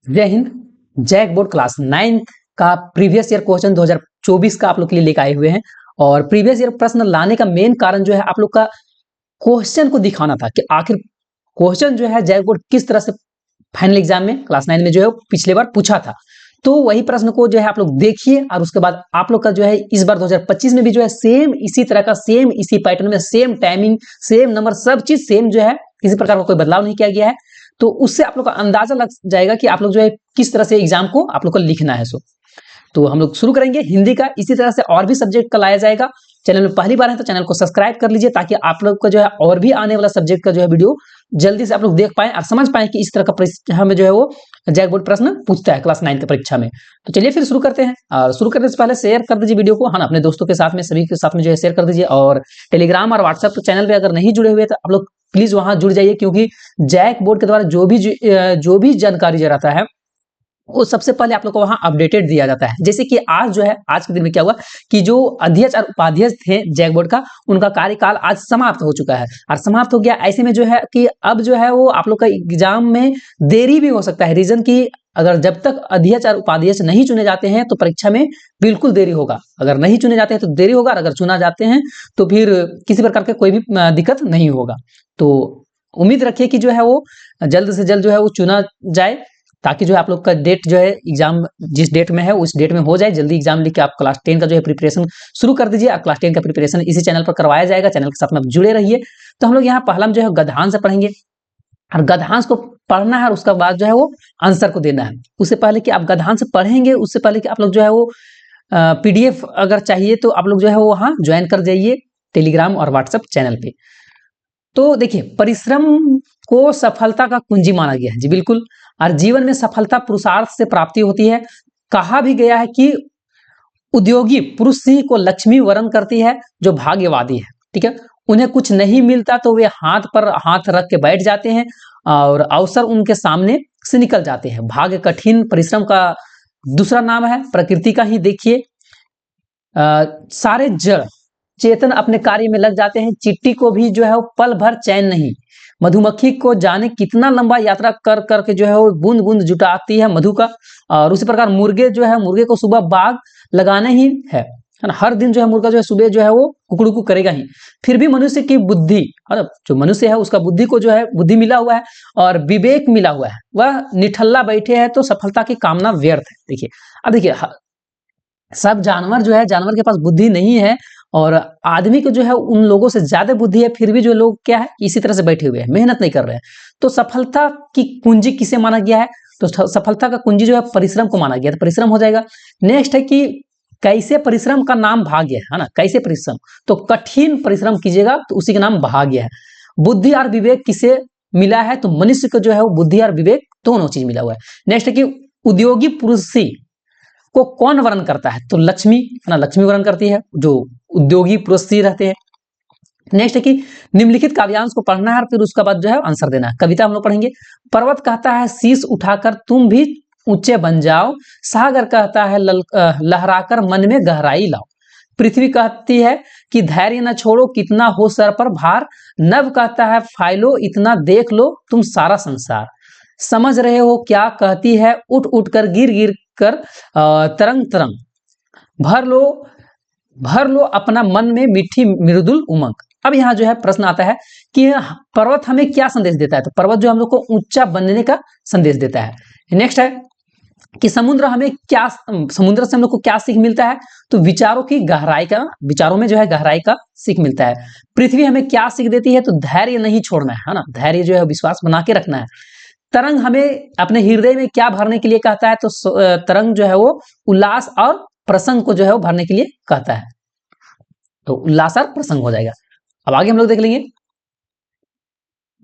जय Hind. JAC board class 9 का previous year question 2024 का आप लोग के लिए लेकर आए हुए हैं। और प्रीवियस ईयर प्रश्न लाने का मेन कारण जो है आप लोग का क्वेश्चन को दिखाना था कि आखिर क्वेश्चन जो है जैक बोर्ड किस तरह से फाइनल एग्जाम में क्लास 9 में जो है पिछले बार पूछा था। तो वही प्रश्न को जो है आप लोग देखिए और उसके बाद आप लोग का जो है इस बार 2025 में भी जो है सेम इसी तरह का सेम इसी पैटर्न में सेम टाइमिंग सेम नंबर सब चीज सेम जो है, किसी प्रकार का कोई बदलाव नहीं किया गया है। तो उससे आप लोग का अंदाजा लग जाएगा कि आप लोग जो है किस तरह से एग्जाम को आप लोग को लिखना है। तो हम लोग शुरू करेंगे हिंदी का। इसी तरह से और भी सब्जेक्ट का लाया जाएगा। चैनल में पहली बार है तो चैनल को सब्सक्राइब कर लीजिए ताकि आप लोग का जो है और भी आने वाला सब्जेक्ट का जो है वीडियो जल्दी से आप लोग देख पाए और समझ पाए कि इस तरह का परीक्षा में जो है वो जैक बोर्ड प्रश्न पूछता है क्लास 9 की परीक्षा में। तो चलिए फिर शुरू करते हैं। और शुरू करने से पहले शेयर कर दीजिए वीडियो को, हाँ ना, अपने दोस्तों के साथ में सभी के साथ में जो है शेयर कर दीजिए। और टेलीग्राम और व्हाट्सएप चैनल पे अगर नहीं जुड़े हुए तो आप लोग प्लीज वहां जुड़ जाइए, क्योंकि जैक बोर्ड के द्वारा जो भी जानकारी जो रहता है वो सबसे पहले आप लोग को वहां अपडेटेड दिया जाता है। जैसे कि आज जो है आज के दिन में क्या हुआ कि जो अध्यक्ष और उपाध्यक्ष थे जैक बोर्ड का, उनका कार्यकाल आज समाप्त हो चुका है और समाप्त हो गया। ऐसे में जो है कि अब जो है वो आप लोग का एग्जाम में देरी भी हो सकता है। रीजन की अगर जब तक अध्यक्ष और उपाध्यक्ष नहीं चुने जाते हैं तो परीक्षा में बिल्कुल देरी होगा। अगर नहीं चुने जाते हैं तो देरी होगा और अगर चुना जाते हैं तो फिर किसी प्रकार का कोई भी दिक्कत नहीं होगा। तो उम्मीद रखिए कि जो है वो जल्द से जल्द जो है वो चुना जाए ताकि जो है आप लोग का डेट जो है एग्जाम जिस डेट में है उस डेट में हो जाए। जल्दी एग्जाम लिख के आप क्लास 10 का जो है प्रिपरेशन शुरू कर दीजिए। और क्लास 10 का प्रिपरेशन इसी चैनल पर करवाया जाएगा। चैनल के साथ में आप जुड़े रहिए। तो हम लोग यहाँ पहला जो है गद्यांश से पढ़ेंगे और गद्यांश को पढ़ना है और उसके बाद जो है वो आंसर को देना है। उससे पहले कि आप गद्यांश पढ़ेंगे उससे पहले कि आप लोग जो है वो पीडीएफ अगर चाहिए तो आप लोग जो है वो वहाँ ज्वाइन कर जाइए टेलीग्राम और व्हाट्सएप चैनल पे। तो देखिए, परिश्रम को सफलता का कुंजी माना गया है जी, बिल्कुल। और जीवन में सफलता पुरुषार्थ से प्राप्ति होती है। कहा भी गया है कि उद्योगी पुरुष ही को लक्ष्मी वरण करती है जो भाग्यवादी है। ठीक है, उन्हें कुछ नहीं मिलता तो वे हाथ पर हाथ रख के बैठ जाते हैं और अवसर उनके सामने से निकल जाते हैं। भाग्य कठिन परिश्रम का दूसरा नाम है। प्रकृति का ही देखिए, सारे जड़ चेतन अपने कार्य में लग जाते हैं। चिट्टी को भी जो है वो पल भर चैन नहीं। मधुमक्खी को जाने कितना लंबा यात्रा कर करके जो है वो बूंद बूंद जुटाती है मधु का। और उसी प्रकार मुर्गे जो है मुर्गे को सुबह बाग लगाना ही है ना। हर दिन जो है मुर्गा जो है सुबह जो है वो कुकड़ू करेगा ही। फिर भी मनुष्य की बुद्धि, जो मनुष्य है उसका बुद्धि को जो है बुद्धि मिला हुआ है और विवेक मिला हुआ है, वह निठल्ला बैठे है तो सफलता की कामना व्यर्थ है। देखिए, अब देखिए सब जानवर जो है, जानवर के पास बुद्धि नहीं है और आदमी को जो है उन लोगों से ज्यादा बुद्धि है, फिर भी जो लोग क्या है इसी तरह से बैठे हुए हैं, मेहनत नहीं कर रहे हैं। तो सफलता की कुंजी किसे माना गया है? तो सफलता का कुंजी जो है परिश्रम को माना गया है, तो परिश्रम हो जाएगा। नेक्स्ट है कि कैसे परिश्रम का नाम भाग्य है ना। कैसे परिश्रम, तो कठिन परिश्रम कीजिएगा तो उसी का नाम भाग्य है। बुद्धि और विवेक किसे मिला है? तो मनुष्य को जो है वो बुद्धि और विवेक दोनों चीज मिला हुआ है। नेक्स्ट है कि उद्योगी पुरुष को कौन वर्ण करता है? तो लक्ष्मी है ना, लक्ष्मी वर्ण करती है जो उद्योगी पुरुष रहते हैं। नेक्स्ट है कि निम्नलिखित काव्यांश को पढ़ना है और फिर उसके बाद जो है आंसर देना है। कविता हम लोग पढ़ेंगे। पर्वत कहता है शीश उठाकर तुम भी ऊंचे बन जाओ। सागर कहता है लहराकर मन में गहराई लाओ। पृथ्वी कहती है कि धैर्य न छोड़ो कितना हो सर पर भार। नभ कहता है फाइलो इतना देख लो तुम सारा संसार। समझ रहे हो क्या कहती है उठ उठ कर गिर गिर कर तरंग तरंग। भर लो अपना मन में मीठी मृदुल उमंग। अब यहाँ जो है प्रश्न आता है कि पर्वत हमें क्या संदेश देता है? तो पर्वत जो हम लोग को ऊंचा बनने का संदेश देता है। नेक्स्ट है कि समुद्र से हम लोग को क्या सीख मिलता है? तो विचारों की गहराई का, विचारों में जो है गहराई का सीख मिलता है। पृथ्वी हमें क्या सीख देती है? तो धैर्य नहीं छोड़ना है ना, धैर्य जो है विश्वास बना के रखना है। तरंग हमें अपने हृदय में क्या भरने के लिए कहता है? तो तरंग जो है वो उल्लास और प्रसंग को जो है वो भरने के लिए कहता है। तो उल्लास और प्रसंग हो जाएगा। अब आगे हम लोग देख लेंगे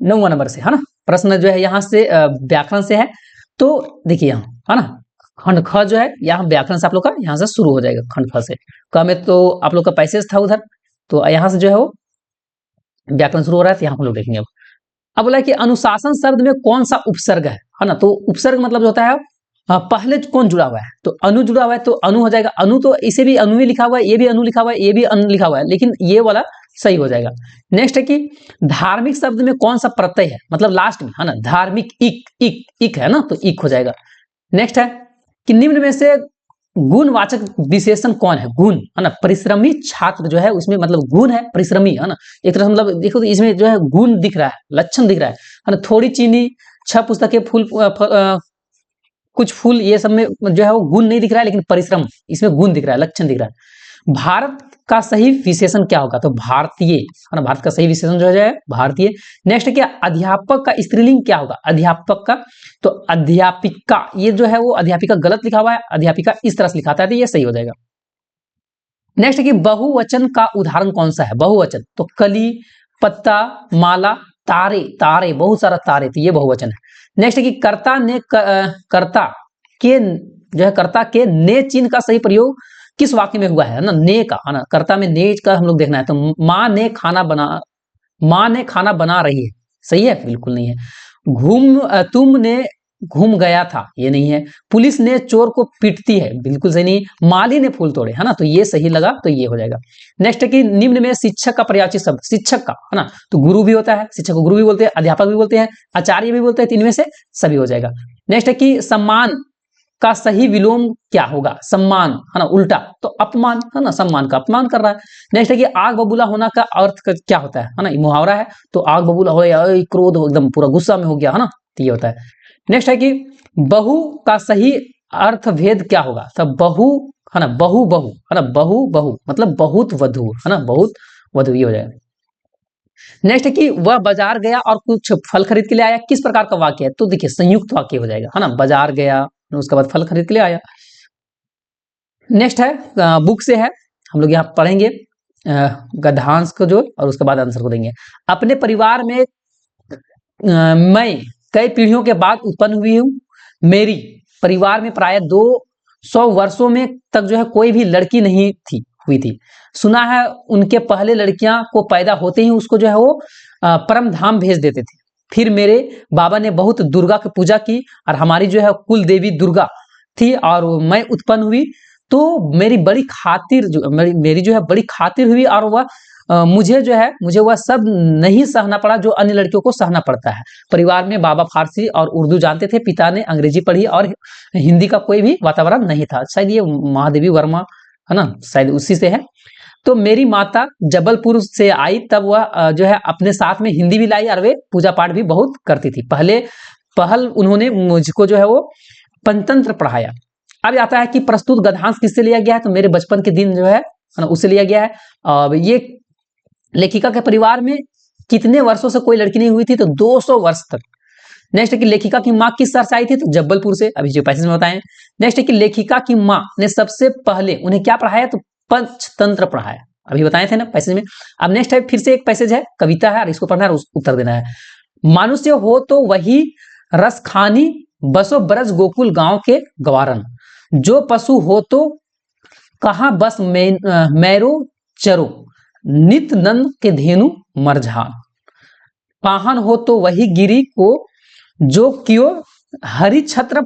9वां नंबर से, है ना। प्रश्न जो है यहाँ से व्याकरण से है। तो देखिए यहाँ, है ना, खंड ख जो है यहाँ व्याकरण से आप लोग का यहाँ से शुरू हो जाएगा। खंड ख से क में तो आप लोग का पैसेज था उधर, तो यहाँ से जो है वो व्याकरण शुरू हो रहा है। तो यहाँ हम लोग देखेंगे। अब बोला कि अनुशासन शब्द में कौन सा उपसर्ग है ना। तो उपसर्ग मतलब जो होता है पहले कौन जुड़ा हुआ है? तो अनु जुड़ा हुआ है, तो अनु हो जाएगा। अनु तो इसे भी अनु ही लिखा हुआ है, ये भी अनु लिखा हुआ है, ये भी अनु लिखा हुआ है, लेकिन ये वाला सही हो जाएगा। नेक्स्ट है कि धार्मिक शब्द में कौन सा प्रत्यय है? मतलब लास्ट में, है ना, धार्मिक इक इक इक है ना, तो इक हो जाएगा। नेक्स्ट है कि निम्न में से गुणवाचक विशेषण कौन है? गुण, है ना, परिश्रमी छात्र जो है उसमें मतलब गुण है परिश्रमी, है ना, एक तरह से मतलब देखो तो इसमें जो है गुण दिख रहा है, लक्षण दिख रहा है ना, थोड़ी चीनी, 6 पुस्तकें, कुछ फूल, ये सब में जो है वो गुण नहीं दिख रहा है, लेकिन परिश्रम इसमें गुण दिख रहा है, लक्षण दिख रहा है। भारत का सही विशेषण क्या होगा? तो भारतीय, है ना, भारत का सही विशेषण जो है भारतीय। नेक्स्ट क्या, अध्यापक का स्त्रीलिंग क्या होगा? अध्यापक का, तो अध्यापिका, ये जो है वो अध्यापिका गलत लिखा हुआ है, अध्यापिका इस तरह से लिखा था, तो ये सही हो जाएगा। नेक्स्ट है कि बहुवचन का उदाहरण कौन सा है? बहुवचन, तो कली, पत्ता, माला, तारे, तारे, बहुत सारा तारे, तो ये बहुवचन है। नेक्स्ट है कि कर्ता ने कर्ता के जो है कर्ता के ने चिन्ह का सही प्रयोग किस वाक्य में हुआ है ना, ने का, है ना, कर्ता में ने का हम लोग देखना है। तो माँ ने खाना बना रही है, सही है? बिल्कुल नहीं है। तुमने घूम गया था, ये नहीं है। पुलिस ने चोर को पीटती है, बिल्कुल सही नहीं। माली ने फूल तोड़े, है ना, तो ये सही लगा, तो ये हो जाएगा। नेक्स्ट है कि निम्न में शिक्षक का पर्यायवाची शब्द, शिक्षक का, है ना, तो गुरु भी होता है, शिक्षक को गुरु भी बोलते हैं, अध्यापक भी बोलते हैं, आचार्य भी बोलते हैं, तीन में से सभी हो जाएगा। नेक्स्ट है कि सम्मान का सही विलोम क्या होगा? सम्मान, है ना, उल्टा, तो अपमान, है ना, सम्मान का अपमान कर रहा है। नेक्स्ट है कि आग बबूला होना का अर्थ क्या होता है ना, मुहावरा है, तो आग बबूला हो या क्रोध एकदम पूरा गुस्सा में हो गया, है ना, तो ये होता है। नेक्स्ट है कि बहु का सही अर्थ भेद क्या होगा? तो बहु, है ना, बहु बहु, है ना, बहु बहु मतलब बहुत वधु, है ना, बहुत वधु, ये हो जाएगा। नेक्स्ट है कि वह बाजार गया और कुछ फल खरीद के ले आया, किस प्रकार का वाक्य है? तो देखिए संयुक्त वाक्य हो जाएगा, है ना, बाजार गया उसके बाद फल खरीद के ले आया। नेक्स्ट है बुक से है, हम लोग यहाँ पढ़ेंगे गद्यांश को जो, और उसके बाद आंसर को देंगे। अपने परिवार में मैं कई पीढ़ियों के बाद उत्पन्न हुई हूँ। मेरी परिवार में प्राय 200 वर्षों में तक जो है कोई भी लड़की नहीं हुई थी। सुना है उनके पहले लड़कियां को पैदा होते ही उसको जो है वो परम धाम भेज देते थे। फिर मेरे बाबा ने बहुत दुर्गा की पूजा की और हमारी जो है कुल देवी दुर्गा थी, और मैं उत्पन्न हुई तो मेरी बड़ी खातिर जो मेरी जो है बड़ी खातिर हुई, और वह मुझे वह सब नहीं सहना पड़ा जो अन्य लड़कियों को सहना पड़ता है। परिवार में बाबा फारसी और उर्दू जानते थे, पिता ने अंग्रेजी पढ़ी और हिंदी का कोई भी वातावरण नहीं था। शायद ये महादेवी वर्मा, है ना, शायद उसी से है। तो मेरी माता जबलपुर से आई, तब वह जो है अपने साथ में हिंदी भी लाई और वे पूजा पाठ भी बहुत करती थी। पहल उन्होंने मुझको जो है वो पंचतंत्र पढ़ाया। अब आता है कि प्रस्तुत गद्यांश किससे लिया गया है? तो मेरे बचपन के दिन जो है ना उससे लिया गया है। ये लेखिका के परिवार में कितने वर्षों से कोई लड़की नहीं हुई थी? तो 200 वर्ष तक। नेक्स्ट है कि लेखिका की माँ किस शहर से आई थी? तो जबलपुर से, अभी जो पैसेज में बताएं। नेक्स्ट है कि लेखिका की माँ ने सबसे पहले उन्हें क्या पढ़ाया? तो पंचतंत्र पढ़ाया, अभी बताए थे ना पैसेज में। अब नेक्स्ट है, फिर से एक पैसेज है, कविता है, और इसको पढ़ना है, उत्तर देना है। मनुष्य हो तो वही रस खानी, बसो ब्रज गोकुल गांव के गवारन। जो पशु हो तो कहाँ बस मैरो चरो, नित नंद के धेनु मरझान। पाहन हो तो वही गिरी को, जो क्यों हरि छत्र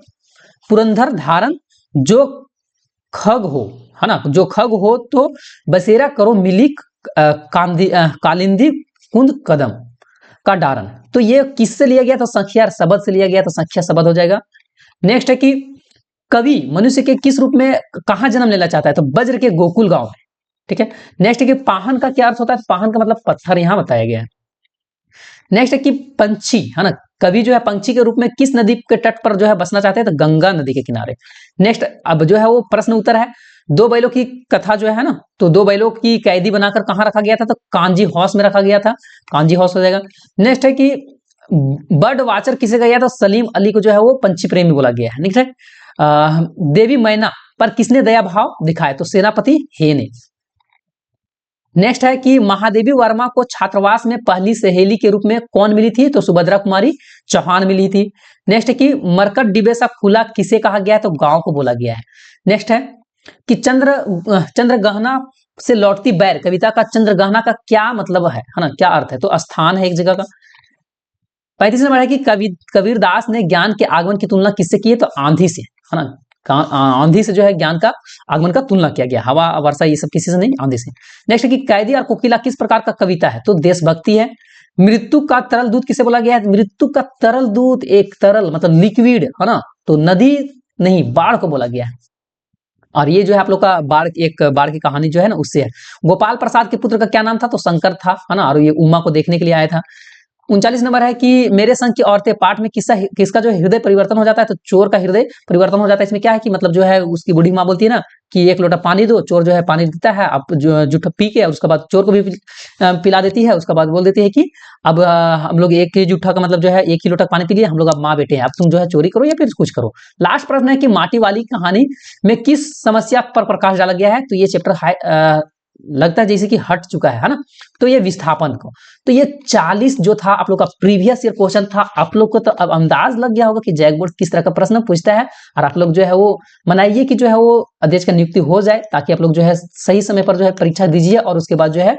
पुरंधर धारण। जो खग हो, है ना, जो खग हो तो बसेरा करो मिली कालिंदी कुंद कदम का डारन। तो ये किससे लिया गया? तो संख्या शब्द से लिया गया, तो संख्या शब्द हो जाएगा। नेक्स्ट है कि कवि मनुष्य के किस रूप में कहां जन्म लेना चाहता है? तो वज्र के गोकुल गांव में, ठीक है। नेक्स्ट है कि पाहन का क्या अर्थ होता है? पाहन का मतलब पत्थर, यहां बताया गया है। नेक्स्ट है कि पंछी, है ना, कवि जो है पंछी के रूप में किस नदी के तट पर जो है बसना चाहते हैं? तो गंगा नदी के किनारे। नेक्स्ट अब जो है वो प्रश्न उत्तर है। दो बैलों की कथा जो है ना, तो दो बैलों की कैदी बनाकर कहां रखा गया था? तो कांजी हाउस में रखा गया था, कांजी हाउस हो जाएगा। नेक्स्ट है कि बर्ड वाचर किसे गया? तो सलीम अली को जो है वो पंछी प्रेमी बोला गया है। नेक्स्ट है देवी मैना पर किसने दया भाव दिखाया? तो सेनापति हे ने। नेक्स्ट है कि महादेवी वर्मा को छात्रावास में पहली सहेली के रूप में कौन मिली थी? तो सुभद्रा कुमारी चौहान मिली थी। नेक्स्ट है कि मरकट डिबे सा खुला किसे कहा गया है? तो गांव को बोला गया है। नेक्स्ट है कि चंद्रगहना से लौटती बैर कविता का चंद्रगहना का क्या मतलब है ना, क्या अर्थ है? तो स्थान है एक जगह का। 35 नंबर है कि कबीरदास ने ज्ञान के आगमन की तुलना किससे की है? तो आंधी से, है ना, आंधी से जो है ज्ञान का आगमन का तुलना किया गया। हवा वर्षा ये सब किसी से नहीं, आंधी से। नेक्स्ट है कि कैदी और कोकिला किस प्रकार का कविता है? तो देशभक्ति है। मृत्यु का तरल दूध किसे बोला गया है? मृत्यु का तरल दूध एक तरल मतलब लिक्विड, है ना, तो नदी नहीं, बाढ़ को बोला गया है। और ये जो है आप लोग का बाढ़ की कहानी जो है ना उससे है। गोपाल प्रसाद के पुत्र का क्या नाम था? तो शंकर था, है ना? और ये उमा को देखने के लिए आया था। 39 नंबर है कि मेरे संग की औरतें पाठ में किसका जो हृदय परिवर्तन हो जाता है? तो चोर का हृदय परिवर्तन हो जाता है। इसमें क्या है कि मतलब जो है उसकी बूढ़ी माँ बोलती है ना कि एक लोटा पानी दो, चोर जो है पानी देता है, अब जो जूठा पी के और उसके बाद चोर को भी पिला देती है। उसके बाद बोल देती है कि अब हम लोग एक ही जूठा का मतलब जो है एक ही लोटा पानी पी लिए, हम लोग अब माँ बेटे हैं, अब तुम जो है चोरी करो या फिर कुछ करो। लास्ट प्रश्न है कि माटी वाली कहानी में किस समस्या पर प्रकाश डाला गया है? तो ये चैप्टर लगता है जैसे कि हट चुका है ना? तो ये विस्थापन को। तो ये 40 जो था आप लोग का प्रीवियस ईयर क्वेश्चन था। आप लोग को तो अब अंदाज लग गया होगा कि जैक बोर्ड किस तरह का प्रश्न पूछता है। और आप लोग जो है वो मनाइए कि जो है वो अध्यक्ष का नियुक्ति हो जाए, ताकि आप लोग जो है सही समय पर जो है परीक्षा दीजिए। और उसके बाद जो है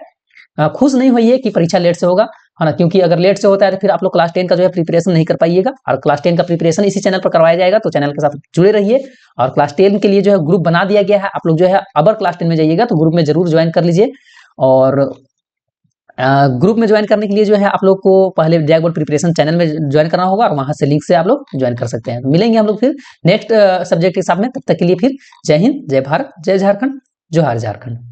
खुश नहीं होइए कि परीक्षा लेट से होगा, है ना? क्योंकि अगर लेट से होता है तो फिर आप लोग क्लास 10 का जो है प्रिपरेशन नहीं कर पाइएगा। और क्लास 10 का प्रिपरेशन इसी चैनल पर करवाया जाएगा, तो चैनल के साथ जुड़े रहिए। और क्लास 10 के लिए जो है ग्रुप बना दिया गया है। आप लोग जो है अबर क्लास 10 में जाइएगा तो ग्रुप में जरूर ज्वाइन कर लीजिए। और ग्रुप में ज्वाइन करने के लिए जो है आप लोग को पहले जैक बोर्ड प्रिपरेशन चैनल में ज्वाइन करना होगा, और वहां से लिंक से आप लोग ज्वाइन कर सकते हैं। मिलेंगे हम लोग फिर नेक्स्ट सब्जेक्ट के साथ में। तब तक के लिए फिर जय हिंद, जय भारत, जय झारखंड, जोहार झारखंड।